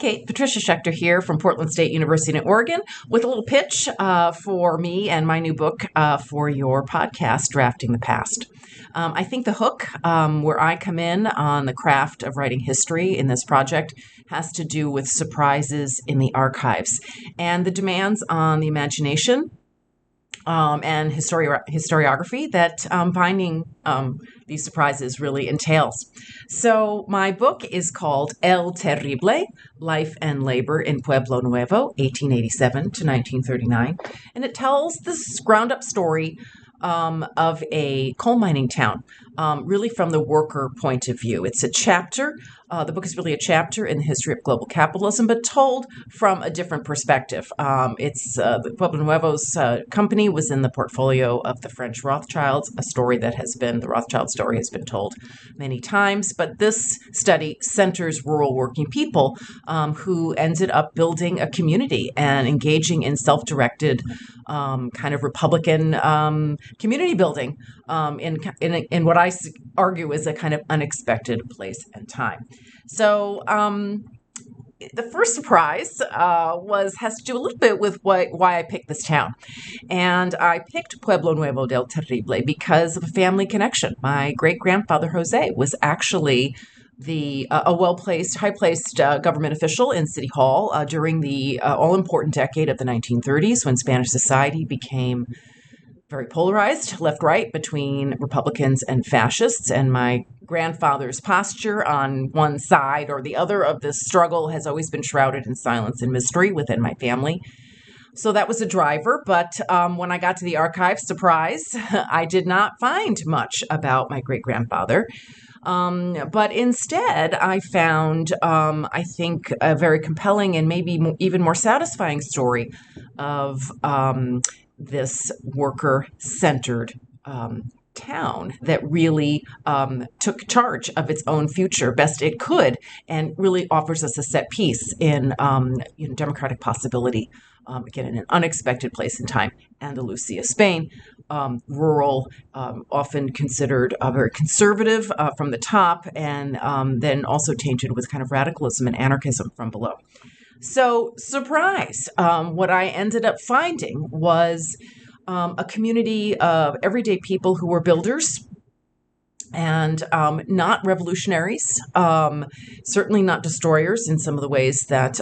Kate. Patricia Schechter here from Portland State University in Oregon with a little pitch for me and my new book for your podcast, Drafting the Past. I think the hook, where I come in on the craft of writing history in this project, has to do with surprises in the archives and the demands on the imagination and historiography that finding these surprises really entails. So my book is called El Terrible, Life and Labor in Pueblo Nuevo, 1887 to 1939. And it tells this ground-up story of a coal mining town, really from the worker point of view. It's a chapter. The book is really a chapter in the history of global capitalism, but told from a different perspective. The Pueblo Nuevo's company was in the portfolio of the French Rothschilds, the Rothschild story has been told many times, but this study centers rural working people who ended up building a community and engaging in self-directed kind of Republican community building in what I argue is a kind of unexpected place and time. So the first surprise has to do a little bit with why I picked this town. And I picked Pueblo Nuevo del Terrible because of a family connection. My great-grandfather, Jose, was actually a high-placed government official in City Hall during the all-important decade of the 1930s when Spanish society became very polarized, left-right, between Republicans and fascists. And my grandfather's posture on one side or the other of this struggle has always been shrouded in silence and mystery within my family. So that was a driver. But when I got to the archives, surprise, I did not find much about my great-grandfather. But instead, I found, I think, a very compelling and maybe even more satisfying story of this worker-centered town that really took charge of its own future best it could and really offers us a set piece in democratic possibility, again, in an unexpected place and time, Andalusia, Spain, rural, often considered very conservative from the top, and then also tainted with kind of radicalism and anarchism from below. So, surprise, what I ended up finding was a community of everyday people who were builders and not revolutionaries, certainly not destroyers in some of the ways that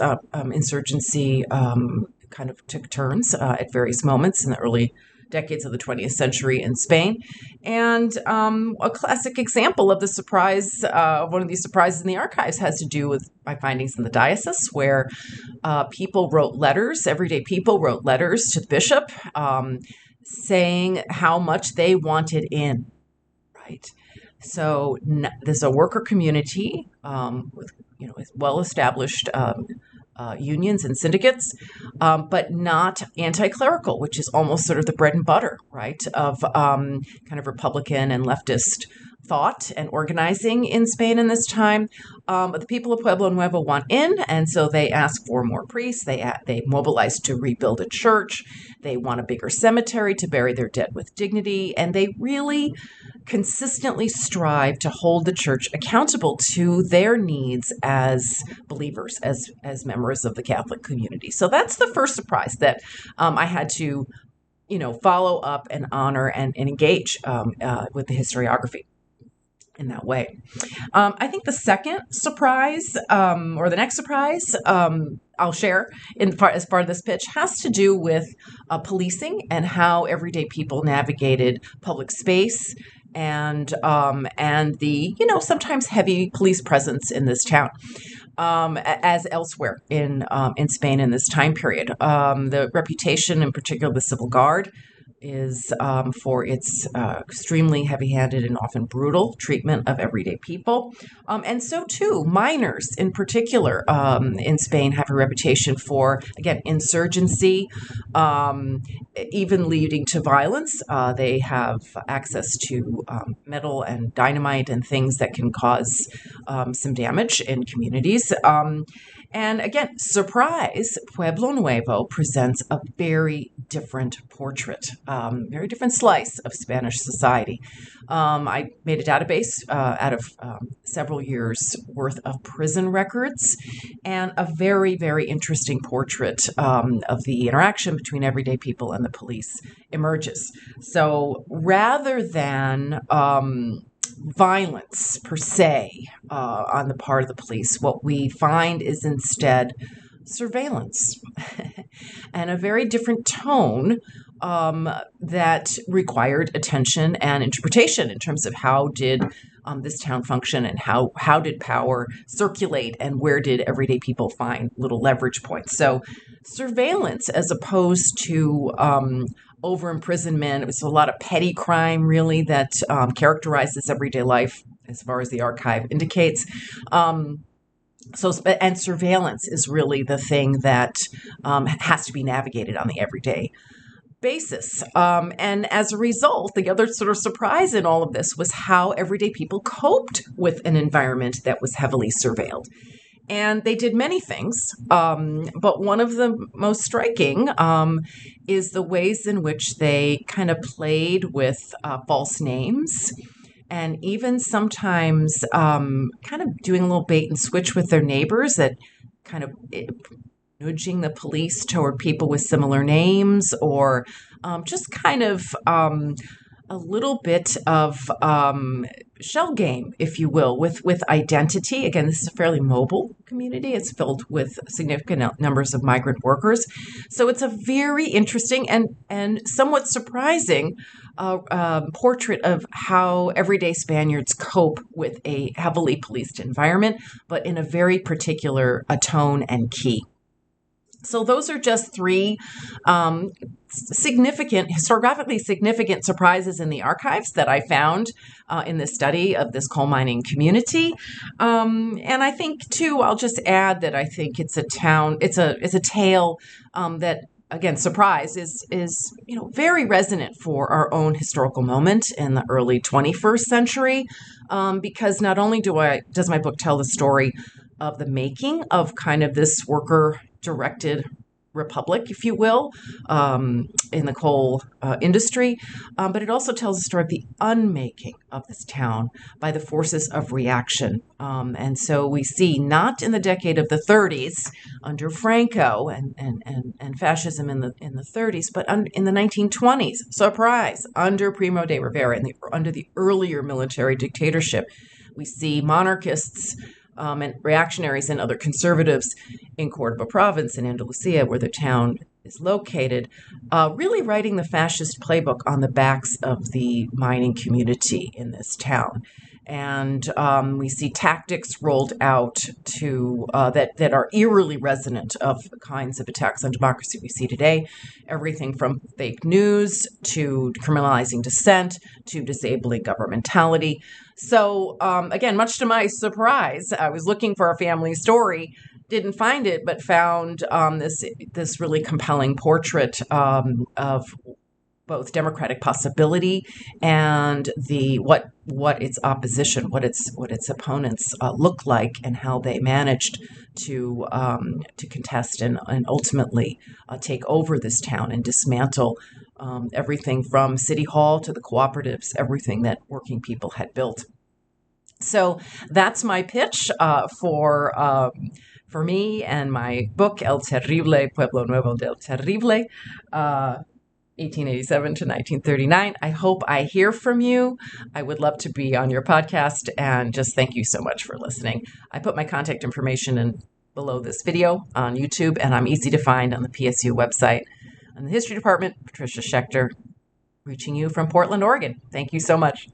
insurgency kind of took turns at various moments in the early decades of the 20th century in Spain. And a classic example of the surprise, one of these surprises in the archives has to do with my findings in the diocese, where everyday people wrote letters to the bishop saying how much they wanted in, right? So there's a worker community with well-established unions and syndicates, but not anti-clerical, which is almost sort of the bread and butter, right, of kind of Republican and leftist thought and organizing in Spain in this time. The people of Pueblo Nuevo want in, and so they ask for more priests. They mobilize to rebuild a church. They want a bigger cemetery to bury their dead with dignity, and they really consistently strive to hold the church accountable to their needs as believers, as members of the Catholic community. So that's the first surprise that I had to, follow up and honor and engage with the historiography in that way. I think the second surprise, or the next surprise, I'll share as part of this pitch has to do with policing and how everyday people navigated public space and the sometimes heavy police presence in this town, as elsewhere in Spain in this time period. The reputation, in particular, the Civil Guard, is for its extremely heavy-handed and often brutal treatment of everyday people. And so, too, miners in particular in Spain have a reputation for, again, insurgency, even leading to violence. They have access to metal and dynamite and things that can cause some damage in communities. And again, surprise, Pueblo Nuevo presents a very different portrait very different slice of Spanish society. I made a database out of several years worth of prison records and a very, very interesting portrait of the interaction between everyday people and the police emerges. So rather than violence per se on the part of the police, what we find is instead surveillance and a very different tone that required attention and interpretation in terms of how did this town function and how did power circulate and where did everyday people find little leverage points. So surveillance as opposed to over imprisonment. It was a lot of petty crime really that characterizes everyday life as far as the archive indicates. And surveillance is really the thing that has to be navigated on the everyday basis. And as a result, the other sort of surprise in all of this was how everyday people coped with an environment that was heavily surveilled. And they did many things, but one of the most striking is the ways in which they kind of played with false names and even sometimes kind of doing a little bait and switch with their neighbors, that kind of nudging the police toward people with similar names, or just kind of a little bit of shell game, if you will, with identity. Again, this is a fairly mobile community. It's filled with significant numbers of migrant workers. So it's a very interesting and somewhat surprising portrait of how everyday Spaniards cope with a heavily policed environment, but in a very particular tone and key. So those are just three historiographically significant surprises in the archives that I found in this study of this coal mining community. And I think too, I'll just add that I think it's a tale that, again, surprise is very resonant for our own historical moment in the early 21st century, because not only does my book tell the story of the making of kind of this worker-directed republic, if you will, in the coal industry, but it also tells the story of the unmaking of this town by the forces of reaction. And so we see, not in the decade of the 30s under Franco and fascism in the 30s, but in the 1920s, surprise, under Primo de Rivera, under the earlier military dictatorship. We see monarchists and reactionaries and other conservatives in Cordoba province in Andalusia, where the town is located, really writing the fascist playbook on the backs of the mining community in this town. And we see tactics rolled out to that are eerily resonant of the kinds of attacks on democracy we see today. Everything from fake news to criminalizing dissent to disabling governmentality. So again, much to my surprise, I was looking for a family story, didn't find it, but found this really compelling portrait of both democratic possibility and what its opposition, what its opponents look like, and how they managed to contest and ultimately take over this town and dismantle everything from City Hall to the cooperatives, everything that working people had built. So that's my pitch for me and my book, El Terrible Pueblo Nuevo del Terrible, 1887 to 1939. I hope I hear from you. I would love to be on your podcast, and just thank you so much for listening. I put my contact information below this video on YouTube, and I'm easy to find on the PSU website. In the History Department, Patricia Schechter, reaching you from Portland, Oregon. Thank you so much.